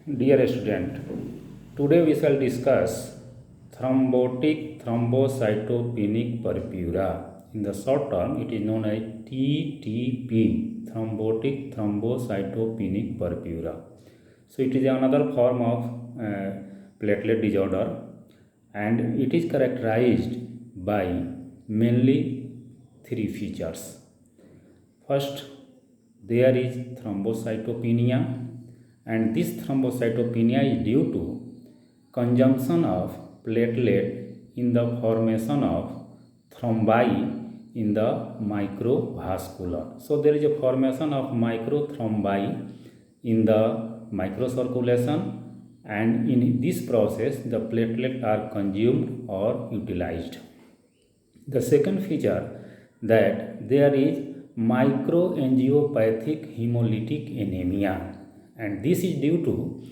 Dear student, today we shall discuss thrombotic thrombocytopenic purpura. In the short term, it is known as TTP, thrombotic thrombocytopenic purpura. So it is another form of platelet disorder, and it is characterized by mainly three features. First, there is thrombocytopenia, and this thrombocytopenia is due to consumption of platelet in the formation of thrombi in the microvascular. So there is a formation of microthrombi in the microcirculation, and in this process the platelet are consumed or utilized. The second feature, that there is microangiopathic hemolytic anemia, and this is due to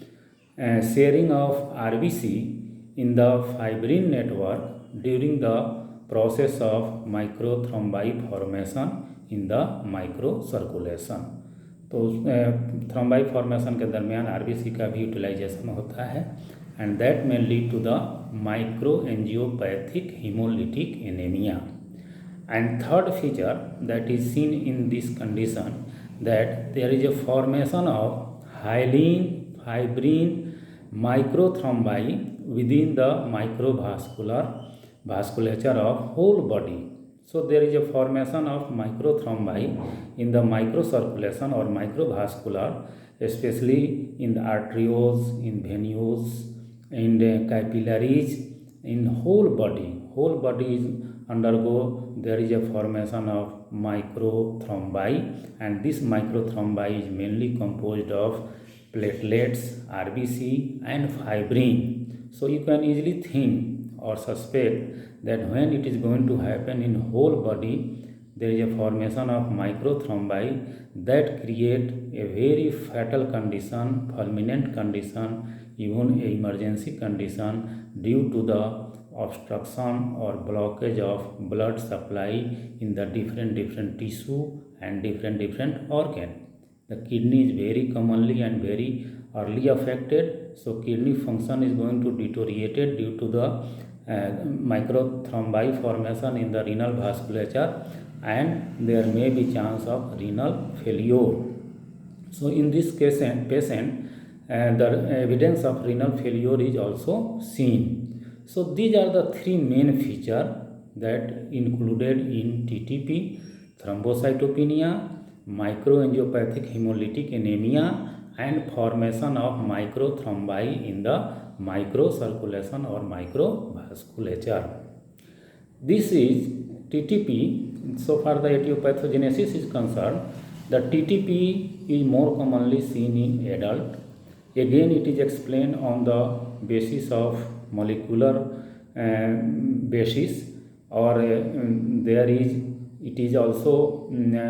sharing of RBC in the fibrin network during the process of microthrombi formation in the microcirculation. तो thrombi formation के दरमियान RBC का भी utilisation होता है, and that may lead to the microangiopathic hemolytic anemia. And third feature that is seen in this condition, that there is a formation of hyaline fibrin microthrombi within the vasculature of whole body. So there is a formation of microthrombi in the microcirculation or microvascular, especially in the arterioles, in venules, in the capillaries, in whole body. Whole body is undergo, there is a formation of microthrombi, and this microthrombi is mainly composed of platelets, RBC and fibrin. So you can easily think or suspect that when it is going to happen in whole body, there is a formation of microthrombi that create a very fatal condition, fulminant condition, even a emergency condition due to the obstruction or blockage of blood supply in the different tissue and different organ. The kidney is very commonly and very early affected, so kidney function is going to deteriorate due to the microthrombi formation in the renal vasculature, and there may be chance of renal failure. So in this case, patient, the evidence of renal failure is also seen. So these are the three main features that included in TTP: thrombocytopenia, microangiopathic hemolytic anemia, and formation of microthrombi in the microcirculation or microvasculature. This is TTP. So far the etiopathogenesis is concerned, the TTP is more commonly seen in adult. Again, it is explained on the basis of molecular basis, or there is, it is also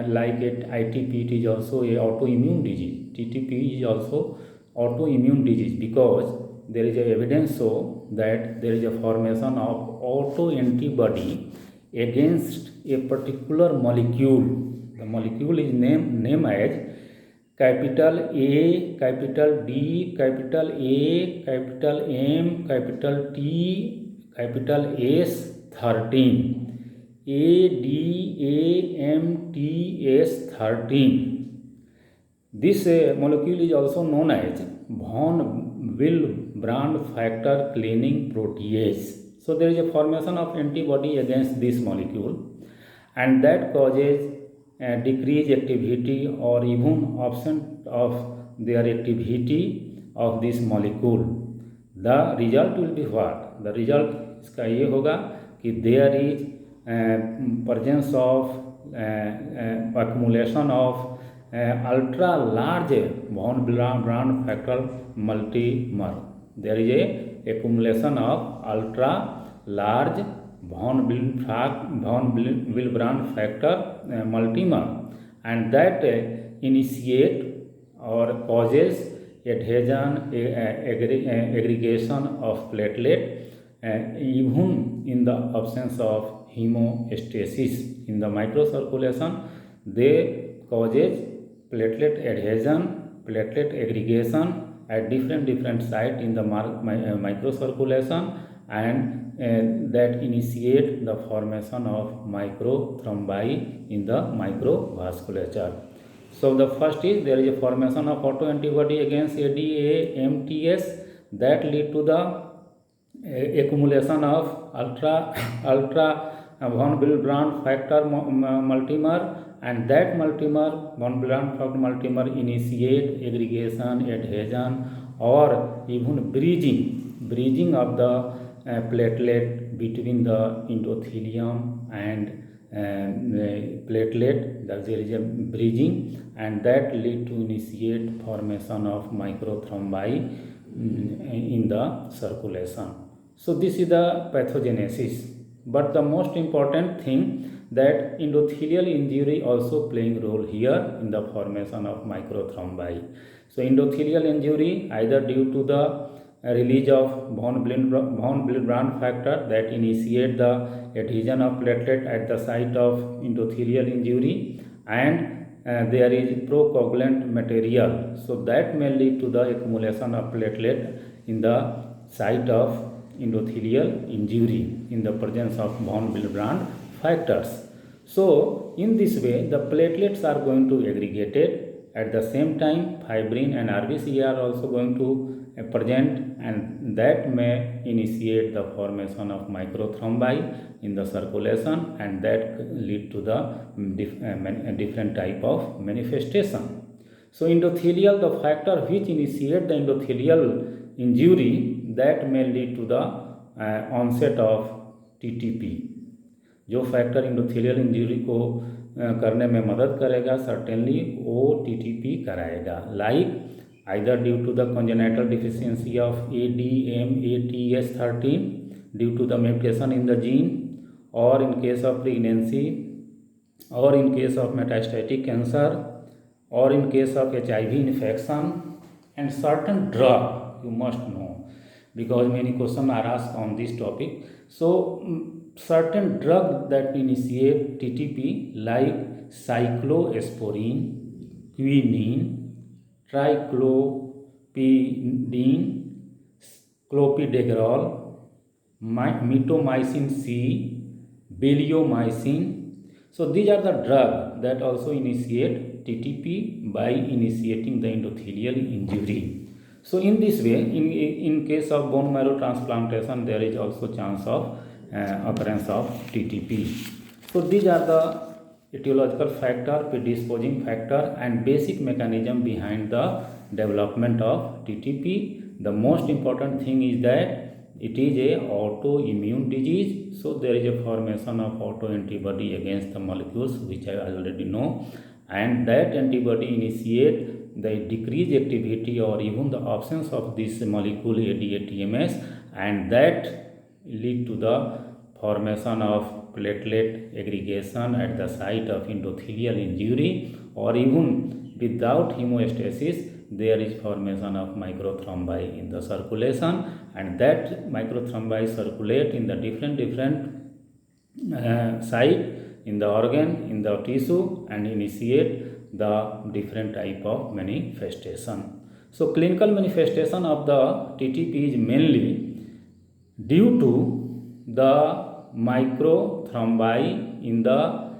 like at ITP, it is also a autoimmune disease. TTP is also autoimmune disease because there is a evidence so that there is a formation of autoantibody against a particular molecule. The molecule is named as capital A, capital D, capital A, capital M, capital T, capital S 13. ADAMTS13. This molecule is also known as von Willebrand factor cleaning protease. So there is a formation of antibody against this molecule, and that causes decreased activity or even absence of their activity of this molecule. The result will be what? The result इसका ये होगा कि there is presence of accumulation of ultra large von Willebrand factor multimer. There is a accumulation of ultra large von Willebrand factor multimer, and that initiate or causes adhesion, aggregation of platelet, even in the absence of hemostasis in the microcirculation. They causes platelet adhesion, platelet aggregation, at different site in the microcirculation, and that initiate the formation of microthrombi in the microvasculature. So the first is there is a formation of autoantibody against ADAMTS that lead to the accumulation of ultra von Willebrand factor multimer, and that multimer, von Willebrand factor multimer, initiate aggregation, adhesion, or even bridging of the platelet between the endothelium and platelet. That there is a bridging, and that lead to initiate formation of microthrombi in the circulation. So this is the pathogenesis. But the most important thing that endothelial injury also playing role here in the formation of microthrombi. So endothelial injury either due to the release of von Willebrand factor that initiate the adhesion of platelet at the site of endothelial injury, and there is procoagulant material, so that may lead to the accumulation of platelet in the site of endothelial injury in the presence of von Willebrand factors. So in this way the platelets are going to aggregated. At the same time fibrin and RBC are also going to present, and that may initiate the formation of microthrombi in the circulation, and that lead to the different type of manifestation. So endothelial, the factor which initiate the endothelial injury, that may lead to the onset of TTP. जो factor endothelial injury को करने में मदद करेगा certainly वो TTP कराएगा, like either due to the congenital deficiency of ADMATS13 due to the mutation in the gene, or in case of pregnancy, or in case of metastatic cancer, or in case of HIV infection, and certain drug you must know because many questions are asked on this topic. So certain drug that initiate TTP like cyclosporine, quinine, triclopyridine, clopidogrel, mitomycin C, bleomycin. So these are the drugs that also initiate TTP by initiating the endothelial injury. So in this way, in case of bone marrow transplantation, there is also chance of occurrence of TTP. So these are the etiological factor, predisposing factor, and basic mechanism behind the development of TTP. The most important thing is that it is a autoimmune disease. So there is a formation of autoantibody against the molecules, which I already know, and that antibody initiate the decreased activity or even the absence of this molecule ADATMS, and that lead to the formation of platelet aggregation at the site of endothelial injury, or even without hemostasis there is formation of microthrombi in the circulation, and that microthrombi circulate in the different site in the organ, in the tissue, and initiate the different type of manifestation. So clinical manifestation of the TTP is mainly due to the microthrombi in the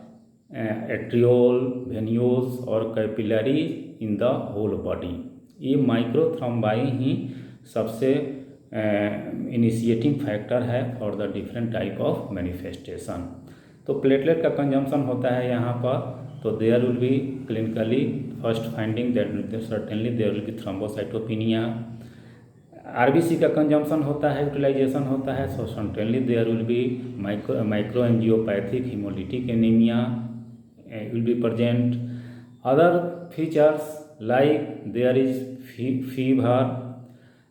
arteriole, venules और capillaries in the whole body. ये microthrombi ही सबसे initiating factor है for the different type of manifestation. तो platelet का consumption होता है यहाँ पर, तो there will be clinically first finding that certainly there will be thrombocytopenia. RBC का कंजम्पशन होता है, यूटिलाइजेशन होता है, so certainly there will be micro angiopathic haemolytic anaemia will be present. Other features like there is fever.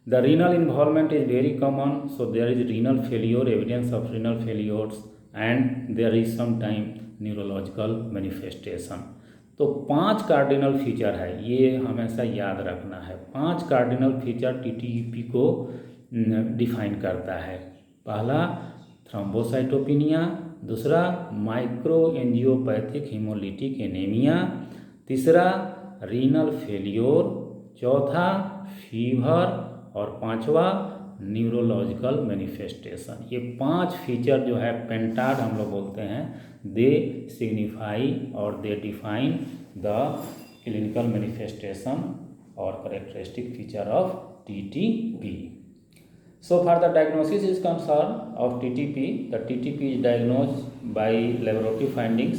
The renal involvement is very common, so there is renal failure, evidence of renal failures, and there is sometime neurological manifestation. तो 5 cardinal feature है, ये हमेशा याद रखना है. 5 cardinal feature TTP को define करता है. पहला थ्रोम्बोसाइटोपिनिया, दूसरा माइक्रो एंजियोपैथिक हेमोलिटिक एनीमिया, तीसरा रीनल फेलियोर, चौथा फीवर, और पांचवा न्यूरोलॉजिकल मैनिफेस्टेशन। ये 5 फीचर जो है पेंटाड हम लोग बोलते हैं, दे सिग्निफाई और they define the clinical manifestation और characteristic feature of TTP. So far the diagnosis is concerned of TTP. The TTP is diagnosed by laboratory findings,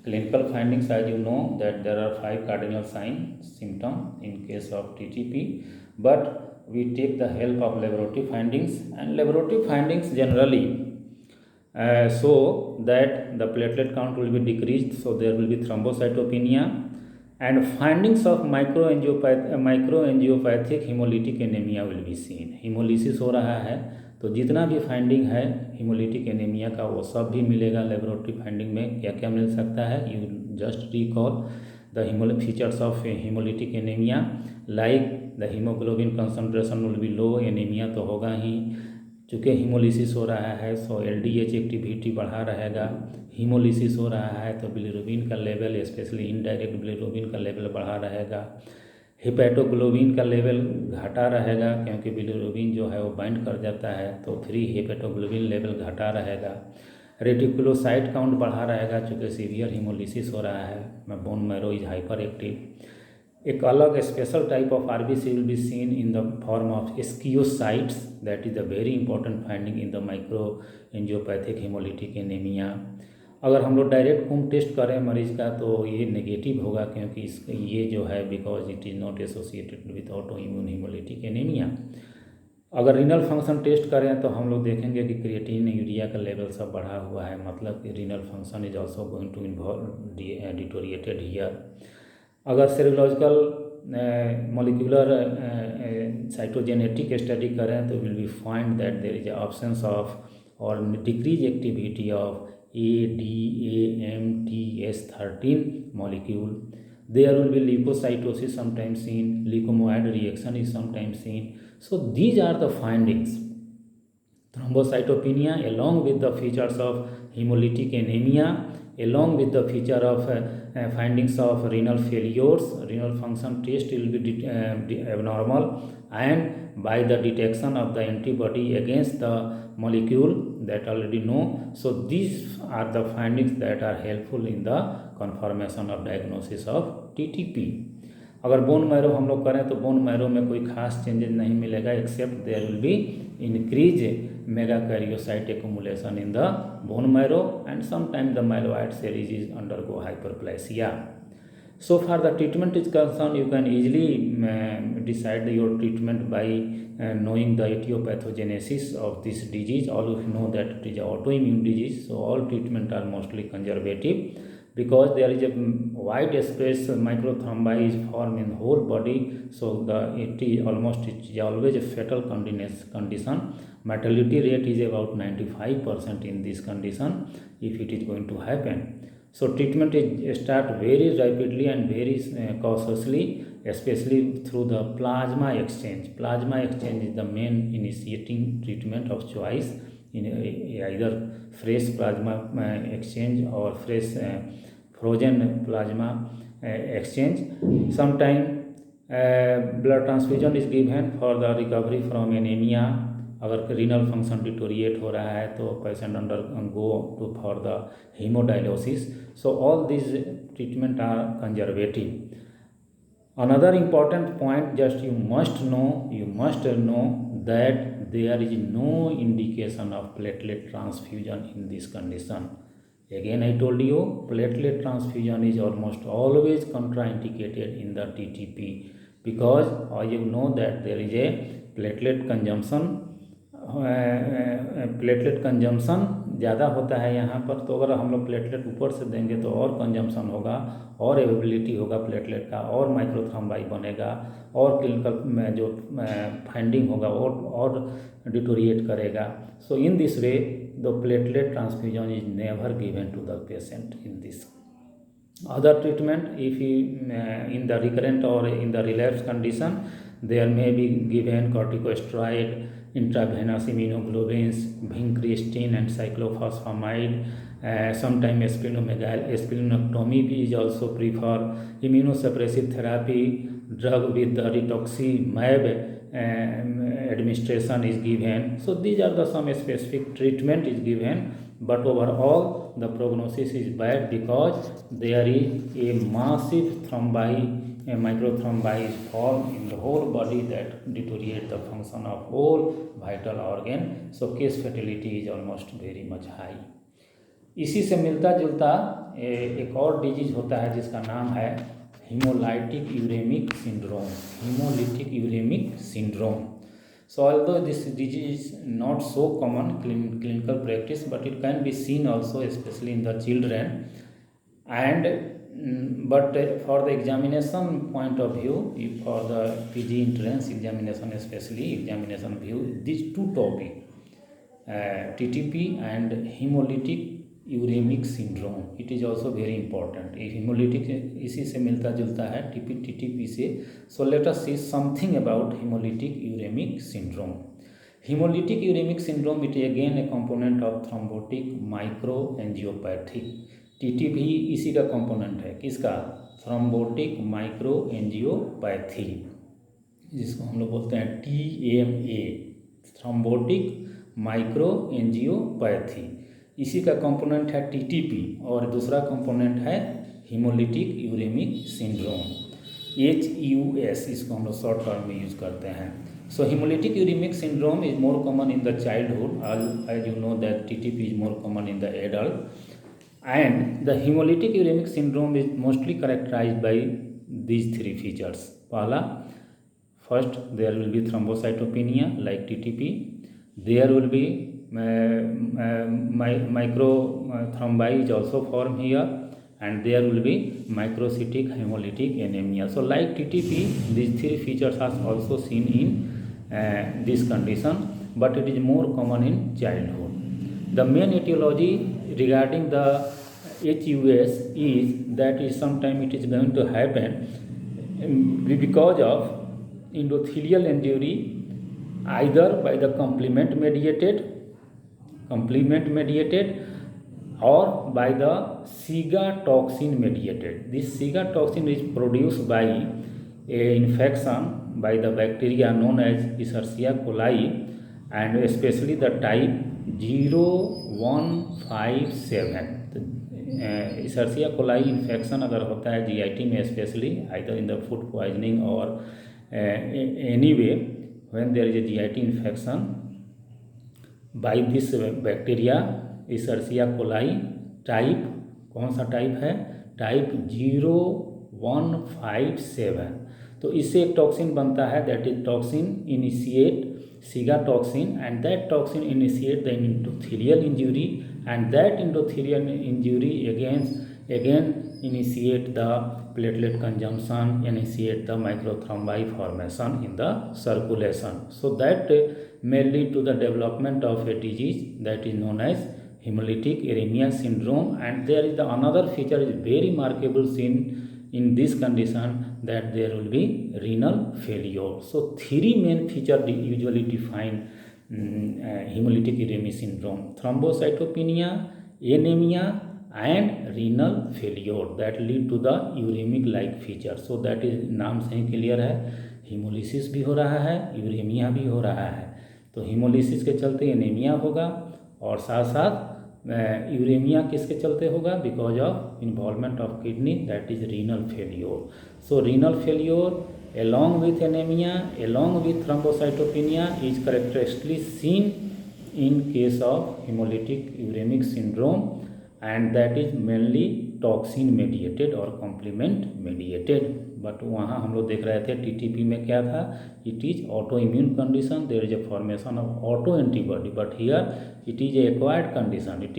clinical findings. As you know that there are 5 cardinal signs symptoms in case of TTP, but we take the help of laboratory findings, and laboratory findings generally so that the platelet count will be decreased, so there will be thrombocytopenia, and findings of microangiopathic hemolytic anemia will be seen. hemolysis हो रहा है तो जितना भी finding है hemolytic anemia का वो सब भी मिलेगा लेबोरेटरी फाइंडिंग में। क्या क्या मिल सकता है, you just recall the features of hemolytic anemia, like the haemoglobin concentration will be low, anaemia तो होगा ही, चूँकि हीमोलिसिस हो रहा है सो LDH एक्टिविटी बढ़ा रहेगा। हीमोलिसिस हो रहा है तो बिलिरुबिन का लेवल, स्पेशली इनडायरेक्ट बिलिरुबिन का लेवल बढ़ा रहेगा। हेपेटोग्लोबिन का लेवल घटा रहेगा क्योंकि बिलिरुबिन जो है वो बाइंड कर जाता है, तो फ्री हेपेटोग्लोबिन लेवल घटा रहेगा। रेटिकुलोसाइट काउंट बढ़ा रहेगा चूँकि सीवियर हीमोलिसिस हो रहा है। Bone marrow is hyper active. एक अलग special type of RBC will be seen in the form of schistocytes, that is the very important finding in the micro angiopathic haemolytic anaemia. अगर हम लोग direct खून test करें मरीज का तो ये नेगेटिव होगा क्योंकि ये जो है because it is not associated with auto immune haemolytic anaemia. अगर रीनल फंक्शन टेस्ट करें तो हम लोग देखेंगे कि क्रिएटिन यूरिया का लेवल सब बढ़ा हुआ है, मतलब कि renal function is also going to involve deteriorated here. अगर सेरोलॉजिकल मोलिकुलर साइटोजेनेटिक स्टडी करें तो will be find that there is absence of or decrease activity of ADAMTS13 molecule. There will be leukocytosis sometimes seen, leukomoid reaction is sometimes seen. So these are the findings. Thrombocytopenia along with the features of hemolytic anemia, along with the feature of findings of renal failures, renal function test will be abnormal, and by the detection of the antibody against the molecule that already know. So these are the findings that are helpful in the confirmation of diagnosis of TTP. अगर bone marrow हम लोग करें तो bone marrow में कोई खास changes नहीं मिलेगा except there will be increase megakaryocyte accumulation in the bone marrow and sometime the myeloid series is undergo hyperplasia. So far the treatment is concerned, you can easily decide your treatment by knowing the etiopathogenesis of this disease. All of you know that it is an autoimmune disease, so all treatment are mostly conservative because there is a wide space microthrombi is formed in whole body, so it is always a fatal condition. Mortality rate is about 95% in this condition if it is going to happen. So treatment is start very rapidly and very cautiously, especially through the plasma exchange. Plasma exchange is the main initiating treatment of choice in either fresh plasma exchange or fresh frozen plasma exchange. Sometimes blood transfusion is given for the recovery from anemia. अगर renal function deteriorate हो रहा है तो patient undergo to for the haemodialysis. So all this treatment are conservative. Another important point just you must know that there is no indication of platelet transfusion in this condition. Again I told you platelet transfusion is almost always contraindicated in the TTP because you know that there is a platelet consumption ज़्यादा होता है यहाँ पर. तो अगर हम लोग platelet ऊपर से देंगे तो और कंजम्पशन होगा और एवेबिलिटी होगा प्लेटलेट का, और माइक्रोथ्रोम्बाई बनेगा, और क्लिनिकल में जो फाइंडिंग होगा और डिटोरिएट करेगा. So in this way the platelet transfusion is never given to the patient in this. Other treatment, if in the recurrent or in the relapse condition, there may be given corticosteroid, intravenous immunoglobulins, vincristine and cyclophosphamide. Sometimes splenectomy is also preferred. Immunosuppressive therapy drug with the rituximab administration is given. So these are the some specific treatment is given, but overall the prognosis is bad because there is a massive thrombi, a microthrombi is formed in the whole body that deteriorate the function of whole vital organ. So case fatality is almost very much high. इसी से मिलता जुलता एक और disease होता है जिसका नाम है hemolytic uremic syndrome. Hemolytic uremic syndrome. So although this disease is not so common in clinical practice, but it can be seen also, especially in the children. And but for the examination point of view, for the PG entrance examination, especially examination view, these two topics, TTP and hemolytic uraemic syndrome, it is also very important. ये haemolytic इसी से मिलता जुलता है TTP से. So let us see something about haemolytic uraemic syndrome. Haemolytic uraemic syndrome it is again a component of thrombotic microangiopathy. TTP इसी का component है. किसका? थ्रोम्बोटिक माइक्रो एंजियोपैथी, जिसको हम लोग बोलते हैं TMA, थ्रोम्बोटिक माइक्रो एंजियोपैथी. इसी का कंपोनेंट है TTP और दूसरा कंपोनेंट है हेमोलिटिक यूरेमिक सिंड्रोम, HUS, इसको हम लोग शॉर्ट टर्म में यूज करते हैं. So haemolytic uraemic syndrome is more common in the childhood, as you know that TTP is more common in the adult. And the haemolytic uraemic syndrome is mostly characterised by these three features. पहला, first there will be thrombocytopenia like TTP. There will be microthrombi is also formed here, and there will be microcytic hemolytic anemia. So like TTP, these three features are also seen in this condition, but it is more common in childhood. The main etiology regarding the HUS is that is sometime it is going to happen because of endothelial injury, either by the complement mediated or by the SIGA toxin mediated. This SIGA toxin is produced by a infection by the bacteria known as Escherichia coli, and especially the type 0157. Escherichia coli infection अगर होता है GIT में, especially either in the food poisoning or anyway when there is a GIT infection by this bacteria Escherichia coli, type कौन सा type है? Type 0157. तो इससे एक टॉक्सिन बनता है, that is toxin initiate SIGA toxin, and that toxin initiate the endothelial injury, and that endothelial injury again initiate the platelet consumption, initiate the microthrombi formation in the circulation. So that may lead to the development of a disease that is known as hemolytic uremia syndrome. And there is the another feature is very remarkable seen in this condition, that there will be renal failure. So three main features usually define hemolytic uremic syndrome: thrombocytopenia, anemia, and renal failure that lead to the uremic like feature. So that is नाम से ही clear है, hemolysis भी हो रहा है, uraemia भी हो रहा है. तो hemolysis के चलते एनीमिया होगा, और साथ साथ यूरेमिया किसके चलते होगा? Because of involvement of kidney, that is renal failure. So renal failure along with anemia, along with thrombocytopenia is characteristically seen in case of hemolytic uremic syndrome, and that is mainly toxin mediated or complement mediated. But वहाँ हम लोग देख रहे थे TTP में क्या था? It is autoimmune condition, there is a formation of autoantibody, but here it is a acquired condition. It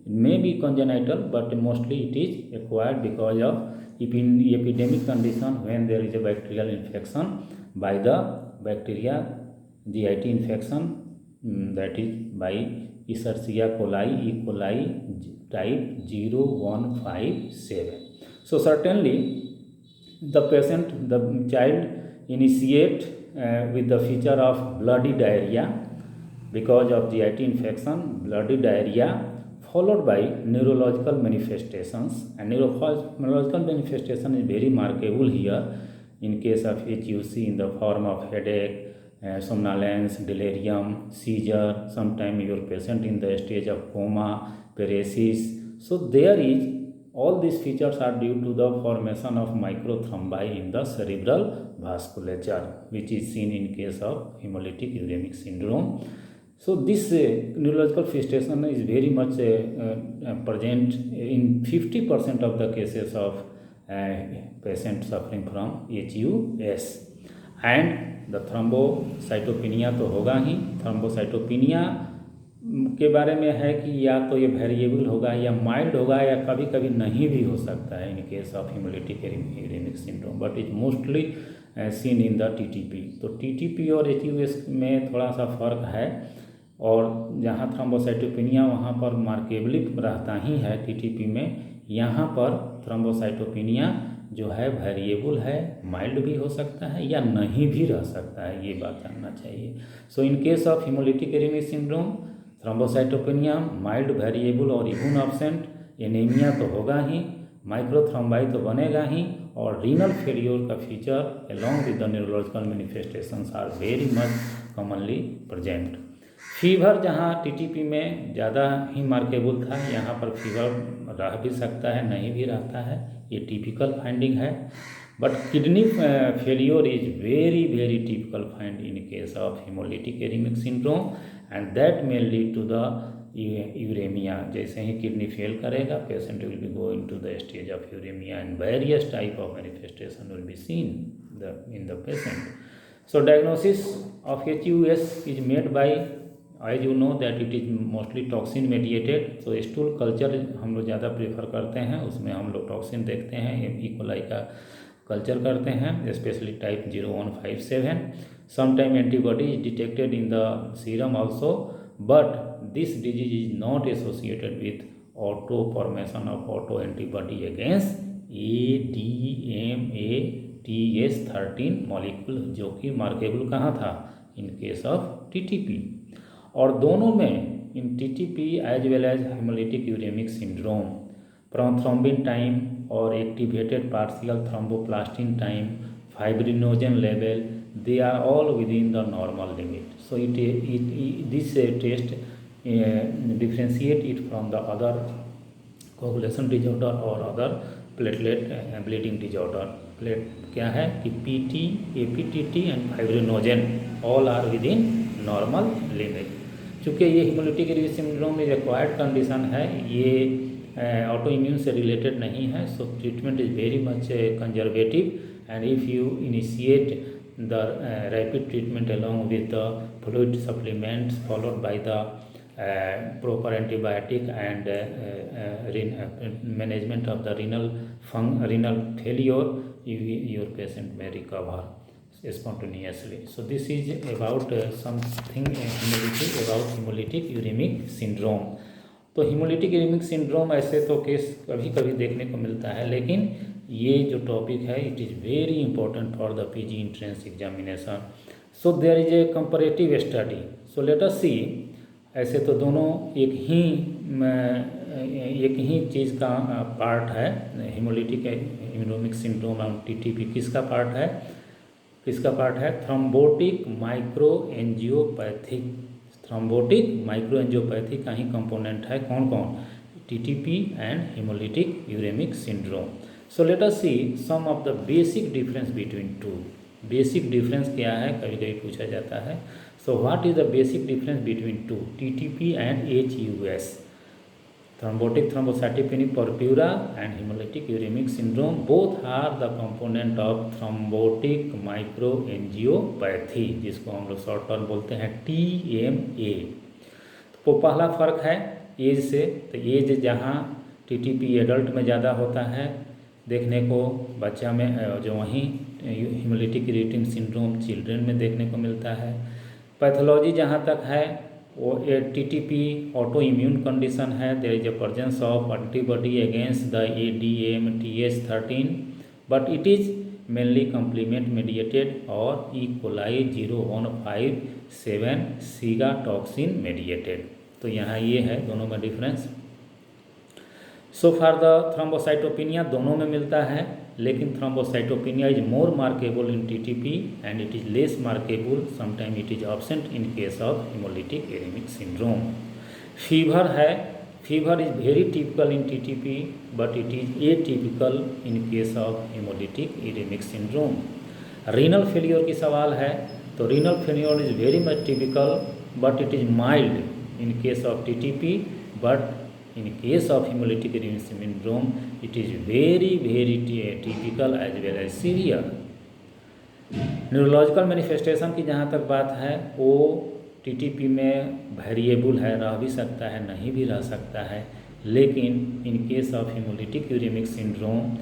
may be congenital, but mostly it is acquired because of epidemic condition when there is a bacterial infection by the bacteria, GIT infection, that is by Escherichia coli, E. coli type 0157. So certainly the patient, the child initiate with the feature of bloody diarrhea because of GIT infection, bloody diarrhea followed by neurological manifestations, and neurological manifestation is very remarkable here. in case of HUC in the form of headache, somnolence, delirium, seizure, sometimes your patient in the stage of coma, paresis. So there is all these features are due to the formation of microthrombi in the cerebral vasculature, which is seen in case of hemolytic uremic syndrome. So this neurological fixation is very much present in 50% of the cases of patient suffering from HUS. And the thrombocytopenia तो होगा ही। Thrombocytopenia के बारे में है कि या तो ये वेरिएबल होगा या माइल्ड होगा या कभी कभी नहीं भी हो सकता है in case of haemolytic uraemic syndrome, but is mostly seen in the TTP. तो टीटीपी और एचयूएस में थोड़ा सा फर्क है, और जहाँ थ्रोम्बोसाइटोपिनिया वहाँ पर मार्केबली रहता ही है टीटीपी में, यहाँ पर थ्रोम्बोसाइटोपिनिया जो है वेरिएबल है, माइल्ड भी हो सकता है या नहीं भी रह सकता है, ये बात जानना चाहिए। So in case of haemolytic uraemic syndrome thrombocytopenia mild, variable और इवन एब्सेंट, एनीमिया तो होगा ही, माइक्रोथ्रोम्बाई तो बनेगा ही, और रीनल फेलियर का feature along with the neurological manifestations are very much commonly present. Fever जहाँ टीटीपी में ज़्यादा ही मार्केबल था, यहाँ पर फीवर रह भी सकता है, नहीं भी रहता है, ये टिपिकल फाइंडिंग है। But kidney failure is very very typical find in case of haemolytic uraemic syndrome, and that may lead to the uraemia. जैसे ही किडनी फेल करेगा, patient will be going to the stage of uraemia and various type of manifestation will be seen in the patient. So diagnosis of HUS is made by, as you know that it is mostly toxin mediated. So stool culture हम लोग ज़्यादा prefer करते हैं, उसमें हम लोग toxin देखते हैं, E. coli का कल्चर करते हैं, specially type 0157. Sometimes antibody is detected in the serum also, but this disease is not associated with auto formation of auto antibody against ADMA-TS13 molecule, जो कि मार्केबल कहाँ था, इन केस ऑफ टीटीपी। और दोनों में in TTP as well as haemolytic uraemic syndrome, prothrombin time और activated partial thromboplastin time, fibrinogen level, they are all within the normal limit. So this test differentiate it from the other coagulation disorder or other platelet bleeding disorder. क्या है कि PT, APTT and fibrinogen all are within normal limit. चूँकि ये haemolytic uraemic syndrome में acquired condition है, ये auto immune से related नहीं है, सो treatment is very much conservative, and if you initiate the rapid treatment along with the fluid supplements followed by the proper antibiotic and management of the renal failure, your patient may recover spontaneously. So this is about something about hemolytic uremic syndrome. तो haemolytic uraemic syndrome ऐसे तो case कभी कभी देखने को मिलता है, लेकिन ये जो टॉपिक है it is very important for the PG entrance examination. So there is a comparative study. So let us see. ऐसे तो दोनों एक ही चीज़ का पार्ट है. हेमोलिटिक यूरेमिक सिंड्रोम और टीटीपी किसका पार्ट है? Thrombotic microangiopathic. थ्रोम्बोटिक माइक्रोएंजियोपैथी का ही कंपोनेंट है. कौन? TTP and haemolytic uraemic syndrome. So let us see some of the basic difference between two. Basic difference क्या है, कभी कभी पूछा जाता है. So what is the basic difference between to TTP and HUS? thrombotic thrombocytopenic purpura and hemolytic uremic syndrome both are the component of thrombotic microangiopathy, जिसको हम लोग शॉर्ट टर्म बोलते हैं TMA. तो पहला फ़र्क है एज से. तो एज जहाँ टीटीपी एडल्ट में ज़्यादा होता है देखने को, बच्चा में जो वहीं हेमोलिटिक यूरेमिक सिंड्रोम चिल्ड्रन में देखने को मिलता है. पैथोलॉजी जहाँ तक है वो टीटीपी ऑटो इम्यून कंडीशन है. There is a presence of antibody against the ADMA-TS13, but it is mainly complement mediated और E. coli 0157 सीगा टॉक्सिन मेडिएटेड. तो यहाँ ये है दोनों में difference. So for the thrombocytopenia दोनों में मिलता है. लेकिन thrombocytopenia is more markable in TTP and it is less markable sometime it is absent in case of haemolytic anaemic syndrome. Fever है, fever is very typical in TTP but it is atypical in case of haemolytic anaemic syndrome. Renal failure की सवाल है, तो renal failure is very much typical but it is mild in case of TTP, but in case of hemolytic uremic syndrome it is very typical as well as severe। Neurological manifestation की जहाँ तक बात है, वो TTP में variable है, रह भी सकता है, नहीं भी रह सकता है, लेकिन in case of haemolytic uraemic syndrome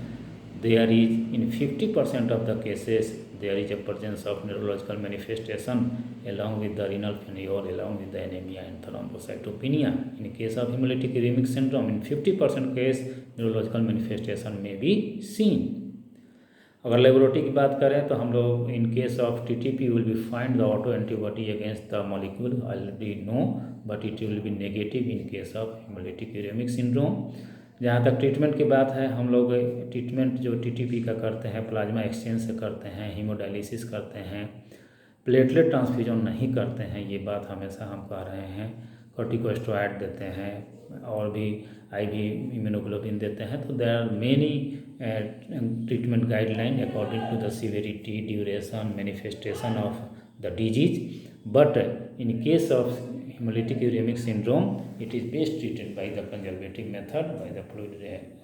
there is in 50% of the cases there is a presence of neurological manifestation along with the renal failure, along with the anemia and thrombocytopenia. In case of hemolytic uremic syndrome, in 50% case neurological manifestation may be seen। अगर laboratory की बात करें तो हम लोग in case of TTP will be find the autoantibody against the molecule already know, but it will be negative in case of haemolytic uraemic syndrome. जहाँ तक treatment की बात है, हम लोग ट्रीटमेंट जो टीटीपी का करते हैं प्लाज्मा एक्सचेंज से करते हैं, हीमोडायलिसिस करते हैं, प्लेटलेट ट्रांसफ्यूजन नहीं करते हैं, ये बात हमेशा हम कह रहे हैं। कॉर्टिकोस्टेरॉइड देते हैं और भी आईवी इम्यूनोग्लोबिन देते हैं। तो there are many treatment guideline according to the severity, duration, manifestation of the disease, but in case of hemolytic uremic syndrome it is best treated by the conservative method, by the fluid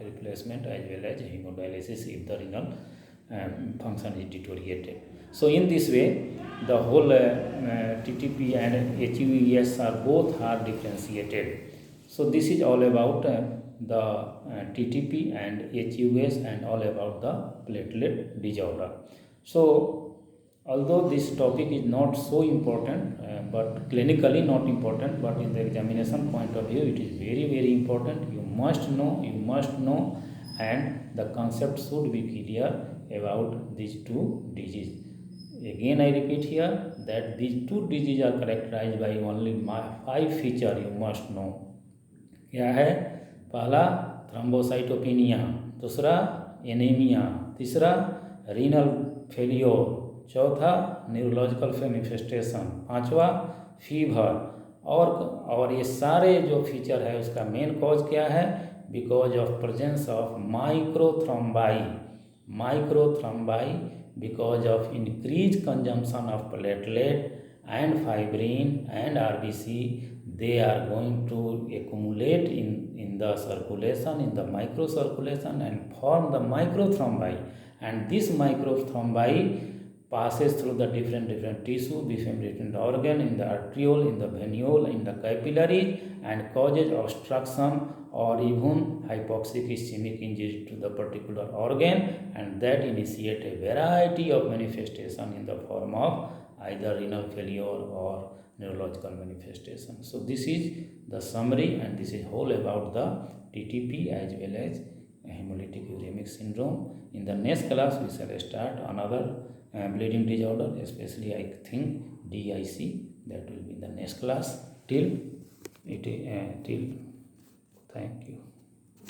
replacement as well as hemodialysis if the renal function is deteriorated. So in this way the whole TTP and HUES are both are differentiated. So this is all about the TTP and HUS and all about the platelet disorder. So although this topic is not so important but clinically not important, but in the examination point of view it is very important. You must know and the concept should be clear about these two diseases. Again I repeat here that these two diseases are characterized by only 5 features you must know। क्या है? पहला thrombocytopenia, दूसरा anaemia, तीसरा renal failure, चौथा neurological manifestation, पांचवा fever. और ये सारे जो फीचर है उसका मेन कॉज क्या है? Because of presence of microthrombi because of increase consumption of platelet and fibrin and RBC, they are going to accumulate in the circulation, in the microcirculation and form the microthrombi, and this microthrombi passes through the different tissue, different organ, in the arteriole, in the venule, in the capillaries, and causes obstruction or even hypoxic ischemic injury to the particular organ, and that initiate a variety of manifestation in the form of either renal failure or neurological manifestation. So this is the summary and this is whole about the TTP as well as hemolytic uremic syndrome. In the next class we shall start another bleeding disorder, especially I think DIC, that will be the next class. Till thank you.